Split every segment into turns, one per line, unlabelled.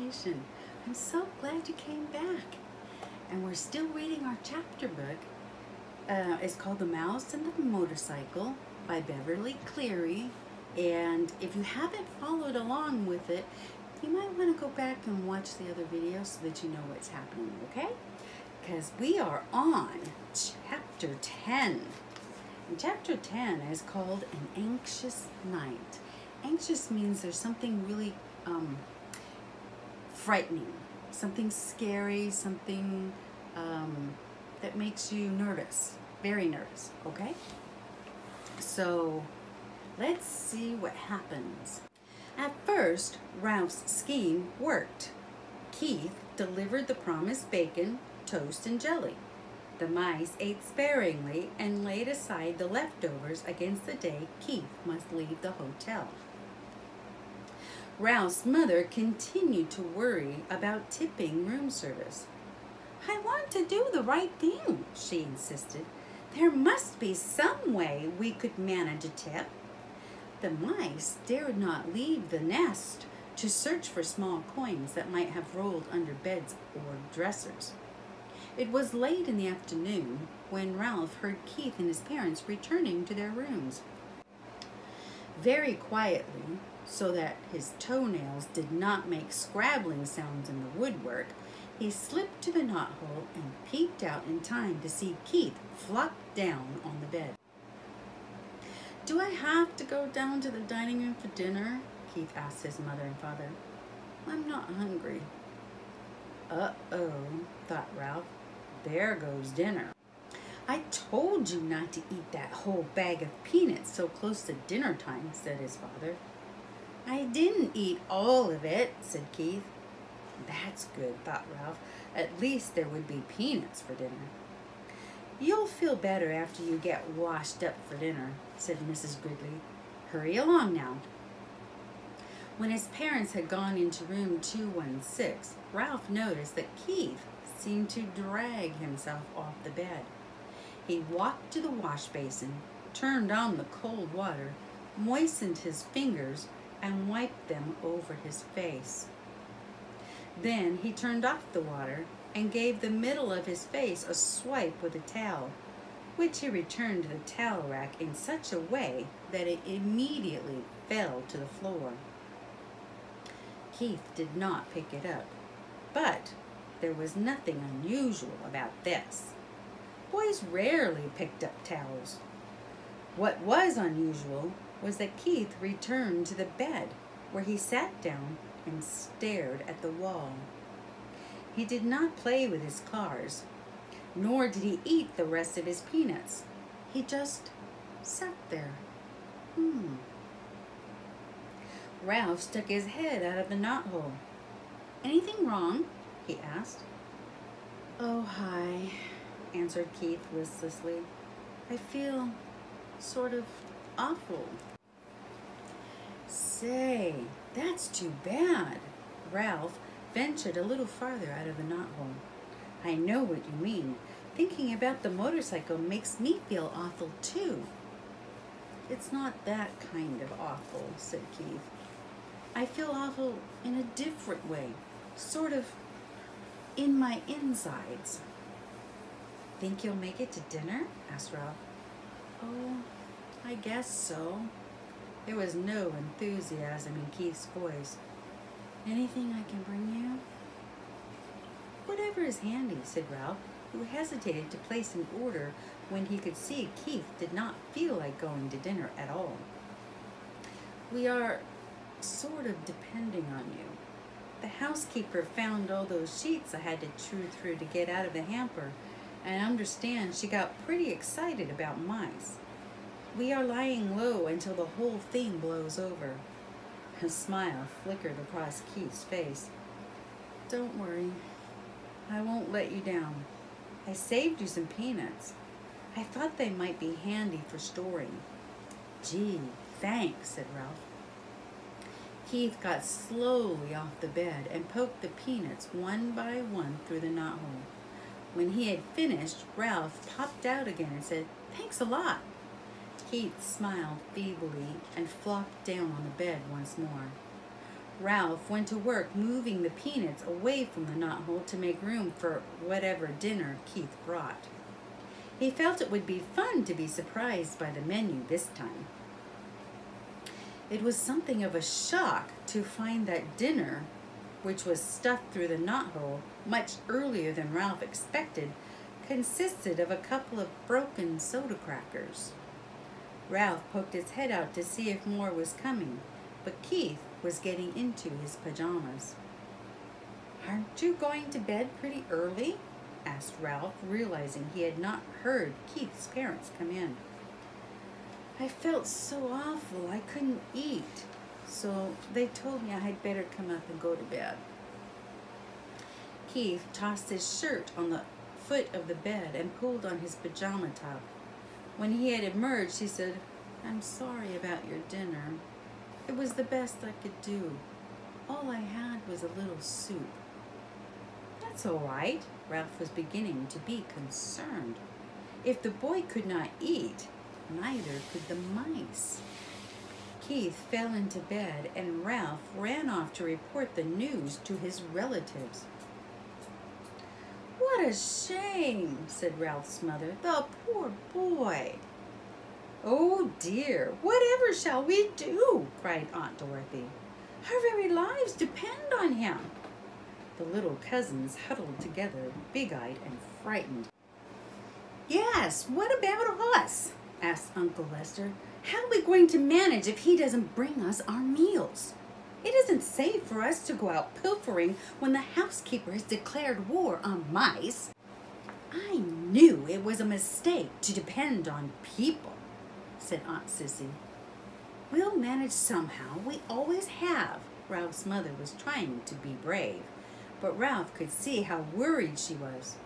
imagination. I'm so glad you came back. And we're still reading our chapter book. It's called The Mouse and the Motorcycle by Beverly Cleary. And if you haven't followed along with it, you might want to go back and watch the other videos so that you know what's happening, okay? Because we are on chapter 10. And chapter 10 is called An Anxious Night. Anxious means there's something really frightening, something scary, something that makes you nervous, very nervous, okay? So let's see what happens. At first, Ralph's scheme worked. Keith delivered the promised bacon, toast, and jelly. The mice ate sparingly and laid aside the leftovers against the day Keith must leave the hotel. Ralph's mother continued to worry about tipping room service. "I want to do the right thing," she insisted. "There must be some way we could manage a tip." The mice dared not leave the nest to search for small coins that might have rolled under beds or dressers. It was late in the afternoon when Ralph heard Keith and his parents returning to their rooms. Very quietly, so that his toenails did not make scrabbling sounds in the woodwork, he slipped to the knothole and peeked out in time to see Keith flop down on the bed. "Do I have to go down to the dining room for dinner?" Keith asked his mother and father. "I'm not hungry." "Uh-oh," thought Ralph. "There goes dinner." "I told you not to eat that whole bag of peanuts so close to dinner time," said his father. "I didn't eat all of it," said Keith. "That's good," thought Ralph. "At least there would be peanuts for dinner." "You'll feel better after you get washed up for dinner," said Mrs. Gridley. "Hurry along now." When his parents had gone into room 216, Ralph noticed that Keith seemed to drag himself off the bed. He walked to the wash basin, turned on the cold water, moistened his fingers, and wiped them over his face. Then he turned off the water and gave the middle of his face a swipe with a towel, which he returned to the towel rack in such a way that it immediately fell to the floor. Keith did not pick it up, but there was nothing unusual about this. Boys rarely picked up towels. What was unusual was that Keith returned to the bed, where he sat down and stared at the wall. He did not play with his cars, nor did he eat the rest of his peanuts. He just sat there. Ralph stuck his head out of the knothole. "Anything wrong?" he asked. "Oh, hi," answered Keith listlessly. "I feel sort of awful." "Say, that's too bad." Ralph ventured a little farther out of the knothole. "I know what you mean. Thinking about the motorcycle makes me feel awful too." "It's not that kind of awful," said Keith. "I feel awful in a different way, sort of in my insides." "Think you'll make it to dinner?" asked Ralph. "Oh, I guess so." There was no enthusiasm in Keith's voice. "Anything I can bring you?" "Whatever is handy," said Ralph, who hesitated to place an order when he could see Keith did not feel like going to dinner at all. "We are sort of depending on you. The housekeeper found all those sheets I had to chew through to get out of the hamper, and I understand she got pretty excited about mice. We are lying low until the whole thing blows over." A smile flickered across Keith's face. "Don't worry. I won't let you down. I saved you some peanuts. I thought they might be handy for storing." "Gee, thanks," said Ralph. Keith got slowly off the bed and poked the peanuts one by one through the knothole. When he had finished, Ralph popped out again and said, "Thanks a lot." Keith smiled feebly and flopped down on the bed once more. Ralph went to work moving the peanuts away from the knothole to make room for whatever dinner Keith brought. He felt it would be fun to be surprised by the menu this time. It was something of a shock to find that dinner, which was stuffed through the knothole much earlier than Ralph expected, consisted of a couple of broken soda crackers. Ralph poked his head out to see if more was coming, but Keith was getting into his pajamas. "Aren't you going to bed pretty early?" asked Ralph, realizing he had not heard Keith's parents come in. "I felt so awful I couldn't eat, so they told me I had better come up and go to bed." Keith tossed his shirt on the foot of the bed and pulled on his pajama top. When he had emerged, he said, "I'm sorry about your dinner. It was the best I could do. All I had was a little soup." "That's all right." Ralph was beginning to be concerned. If the boy could not eat, neither could the mice. Keith fell into bed, and Ralph ran off to report the news to his relatives. "What a shame," said Ralph's mother. "The poor boy." "Oh dear, whatever shall we do?" cried Aunt Dorothy. "Our very lives depend on him." The little cousins huddled together, big-eyed and frightened. "Yes, what about us?" asked Uncle Lester. "How are we going to manage if he doesn't bring us our meals? It isn't safe for us to go out pilfering when the housekeeper has declared war on mice." "I knew it was a mistake to depend on people," said Aunt Sissy. "We'll manage somehow. We always have." Ralph's mother was trying to be brave, but Ralph could see how worried she was.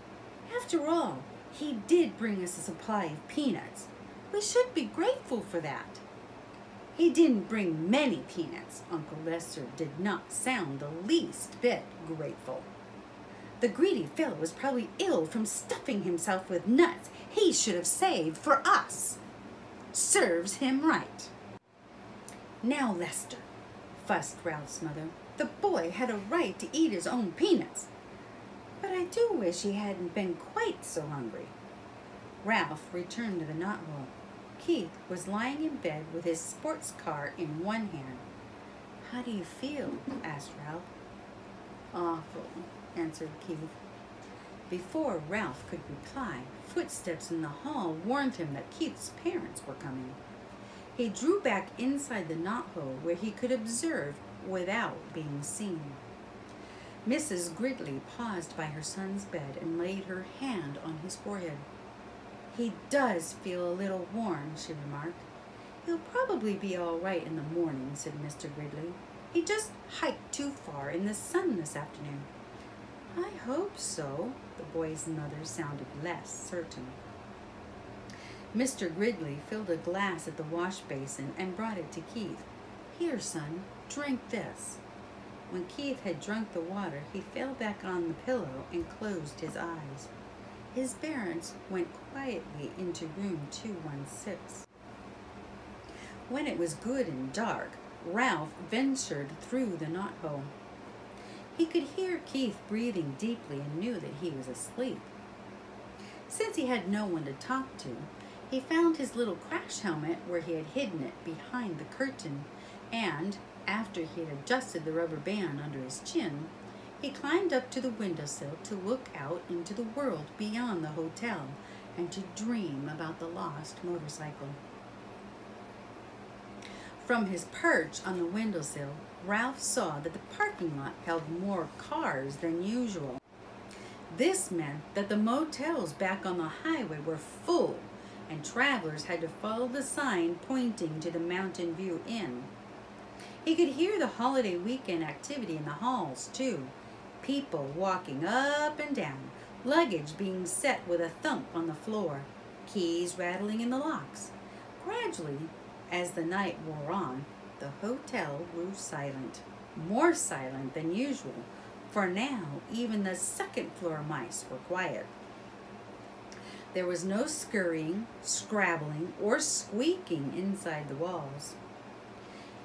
After all, he did bring us a supply of peanuts. We should be grateful for that. "He didn't bring many peanuts." Uncle Lester did not sound the least bit grateful. "The greedy fellow was probably ill from stuffing himself with nuts he should have saved for us. Serves him right." "Now, Lester," fussed Ralph's mother, "the boy had a right to eat his own peanuts. But I do wish he hadn't been quite so hungry." Ralph returned to the knothole. Keith was lying in bed with his sports car in one hand. "How do you feel?" asked Ralph. "Awful," answered Keith. Before Ralph could reply, footsteps in the hall warned him that Keith's parents were coming. He drew back inside the knothole where he could observe without being seen. Mrs. Gridley paused by her son's bed and laid her hand on his forehead. "He does feel a little warm," she remarked. "He'll probably be all right in the morning," said Mr. Gridley. "He just hiked too far in the sun this afternoon." "I hope so." The boy's mother sounded less certain. Mr. Gridley filled a glass at the wash basin and brought it to Keith. "Here, son, drink this." When Keith had drunk the water, he fell back on the pillow and closed his eyes. His parents went quietly into room 216. When it was good and dark, Ralph ventured through the knothole. He could hear Keith breathing deeply and knew that he was asleep. Since he had no one to talk to, he found his little crash helmet where he had hidden it behind the curtain, and, after he had adjusted the rubber band under his chin, he climbed up to the windowsill to look out into the world beyond the hotel and to dream about the lost motorcycle. From his perch on the windowsill, Ralph saw that the parking lot held more cars than usual. This meant that the motels back on the highway were full, and travelers had to follow the sign pointing to the Mountain View Inn. He could hear the holiday weekend activity in the halls, too. People walking up and down, luggage being set with a thump on the floor, keys rattling in the locks. Gradually, as the night wore on, the hotel grew silent, more silent than usual, for now even the second-floor mice were quiet. There was no scurrying, scrabbling, or squeaking inside the walls.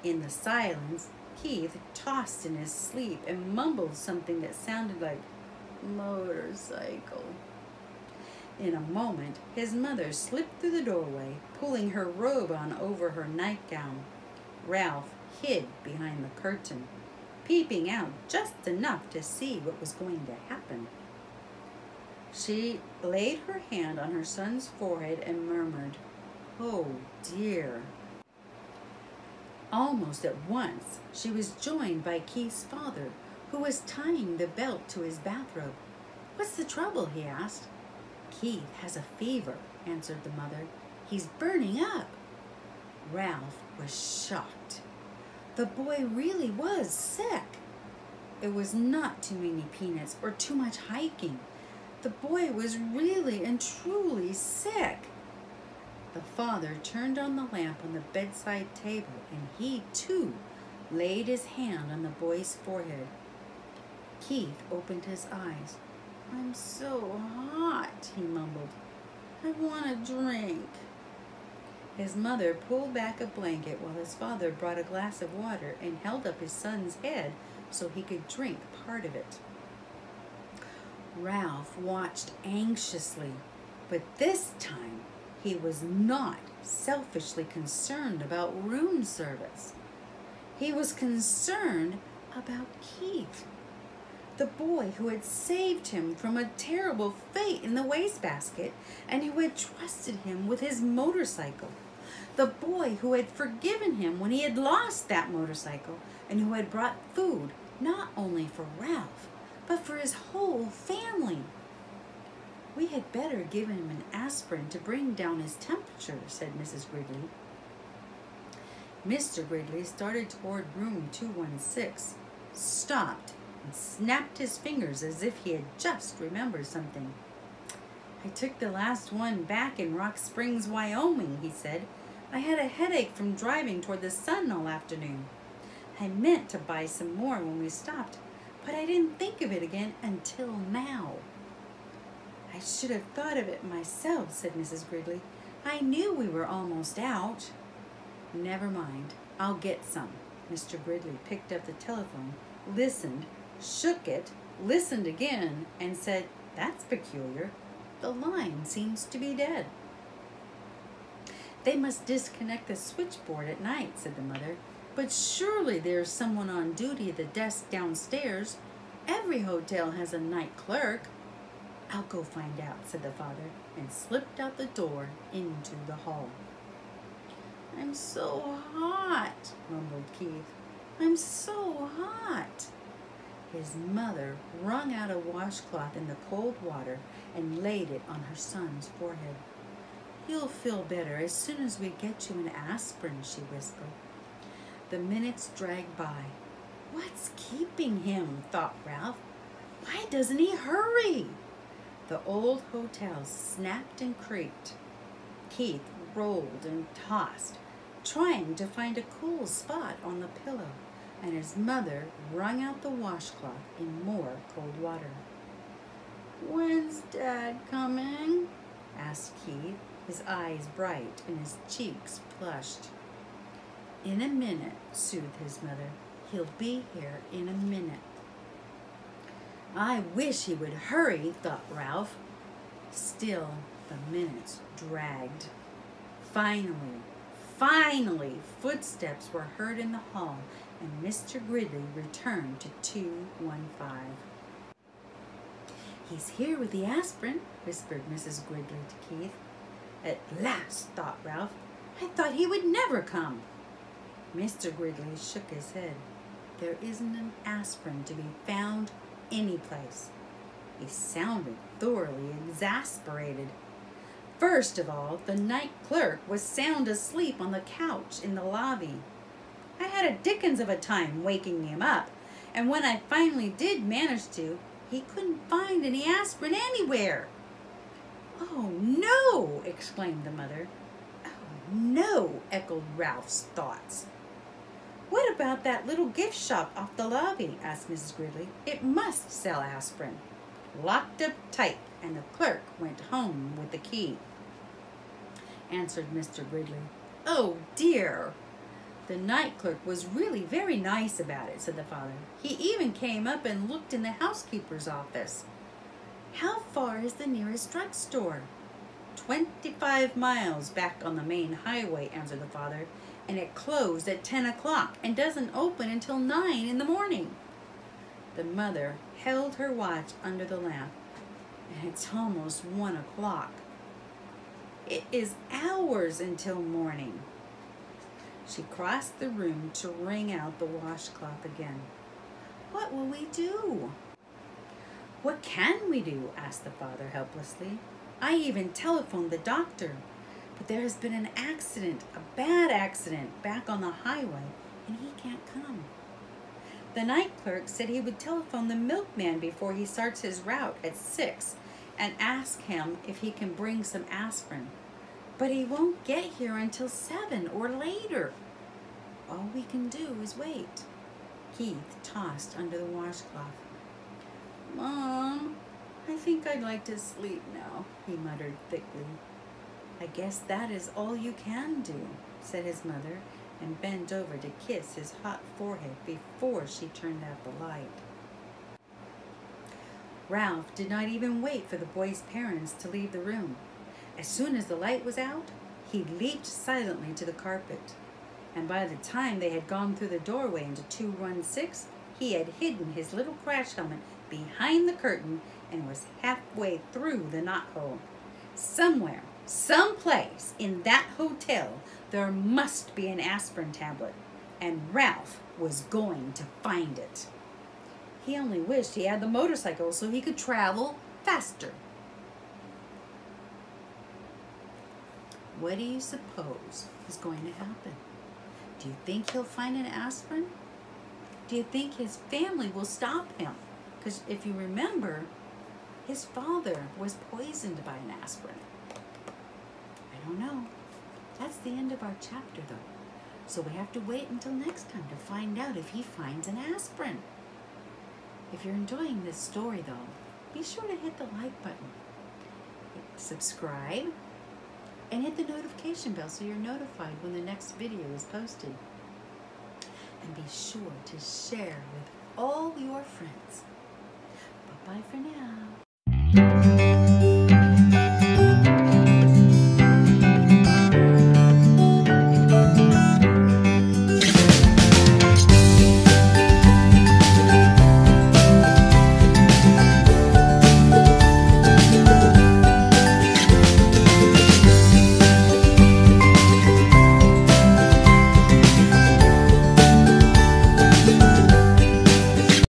In the silence, Keith tossed in his sleep and mumbled something that sounded like motorcycle. In a moment, his mother slipped through the doorway, pulling her robe on over her nightgown. Ralph hid behind the curtain, peeping out just enough to see what was going to happen. She laid her hand on her son's forehead and murmured, "Oh, dear." Almost at once, she was joined by Keith's father, who was tying the belt to his bathrobe. "What's the trouble?" he asked. "Keith has a fever," answered the mother. "He's burning up." Ralph was shocked. The boy really was sick. It was not too many peanuts or too much hiking. The boy was really and truly sick. The father turned on the lamp on the bedside table, and he, too, laid his hand on the boy's forehead. Keith opened his eyes. "I'm so hot," he mumbled. "I want a drink." His mother pulled back a blanket while his father brought a glass of water and held up his son's head so he could drink part of it. Ralph watched anxiously, but this time he was not selfishly concerned about room service. He was concerned about Keith, the boy who had saved him from a terrible fate in the wastebasket and who had trusted him with his motorcycle. The boy who had forgiven him when he had lost that motorcycle and who had brought food not only for Ralph, but for his whole family. "We had better give him an aspirin to bring down his temperature," said Mrs. Gridley. Mr. Gridley started toward room 216, stopped, and snapped his fingers as if he had just remembered something. "I took the last one back in Rock Springs, Wyoming," he said. "I had a headache from driving toward the sun all afternoon. I meant to buy some more when we stopped, but I didn't think of it again until now." "I should have thought of it myself," said Mrs. Gridley. "I knew we were almost out." "Never mind, I'll get some." Mr. Gridley picked up the telephone, listened, shook it, listened again, and said, "That's peculiar. The line seems to be dead." "They must disconnect the switchboard at night," said the mother. "But surely there's someone on duty at the desk downstairs. Every hotel has a night clerk." "I'll go find out," said the father, and slipped out the door into the hall. "I'm so hot," mumbled Keith. "I'm so hot." His mother wrung out a washcloth in the cold water and laid it on her son's forehead. "You'll feel better as soon as we get you an aspirin," she whispered. The minutes dragged by. "What's keeping him?" thought Ralph. "Why doesn't he hurry?" The old hotel snapped and creaked. Keith rolled and tossed, trying to find a cool spot on the pillow, and his mother wrung out the washcloth in more cold water. "When's Dad coming?" asked Keith, his eyes bright and his cheeks flushed. "In a minute," soothed his mother. "He'll be here in a minute." "I wish he would hurry," thought Ralph. Still, the minutes dragged. Finally, footsteps were heard in the hall, and Mr. Gridley returned to 215. "He's here with the aspirin," whispered Mrs. Gridley to Keith. "At last," thought Ralph. "I thought he would never come." Mr. Gridley shook his head. "There isn't an aspirin to be found anyplace." He sounded thoroughly exasperated. First of all, the night clerk was sound asleep on the couch in the lobby. I had a dickens of a time waking him up, and when I finally did manage to, he couldn't find any aspirin anywhere. "Oh, no!" exclaimed the mother. "Oh, no!" echoed Ralph's thoughts. "What about that little gift shop off the lobby?" asked Mrs. Gridley. "It must sell aspirin." "Locked up tight, and the clerk went home with the key," answered Mr. Gridley. "Oh, dear!" The night clerk was really very nice about it, said the father. He even came up and looked in the housekeeper's office. How far is the nearest drugstore? 25 miles back on the main highway, answered the father, and it closed at 10 o'clock and doesn't open until 9 in the morning. The mother held her watch under the lamp, and it's almost 1 o'clock. It is hours until morning. She crossed the room to wring out the washcloth again. What will we do? What can we do? Asked the father helplessly. I even telephoned the doctor, but there has been an accident, a bad accident, back on the highway, and he can't come. The night clerk said he would telephone the milkman before he starts his route at 6 and ask him if he can bring some aspirin. But he won't get here until 7 or later. All we can do is wait. Keith tossed under the washcloth. Mom, I think I'd like to sleep now, he muttered thickly. I guess that is all you can do, said his mother, and bent over to kiss his hot forehead before she turned out the light. Ralph did not even wait for the boy's parents to leave the room. As soon as the light was out, he leaped silently to the carpet, and by the time they had gone through the doorway into 216, he had hidden his little crash helmet behind the curtain and was halfway through the knothole. Somewhere, someplace in that hotel, there must be an aspirin tablet, and Ralph was going to find it. He only wished he had the motorcycle so he could travel faster. What do you suppose is going to happen? Do you think he'll find an aspirin? Do you think his family will stop him? Because if you remember, his father was poisoned by an aspirin. I don't know. That's the end of our chapter, though. So we have to wait until next time to find out if he finds an aspirin. If you're enjoying this story, though, be sure to hit the like button, subscribe, and hit the notification bell so you're notified when the next video is posted. And be sure to share with all your friends. Bye-bye for now.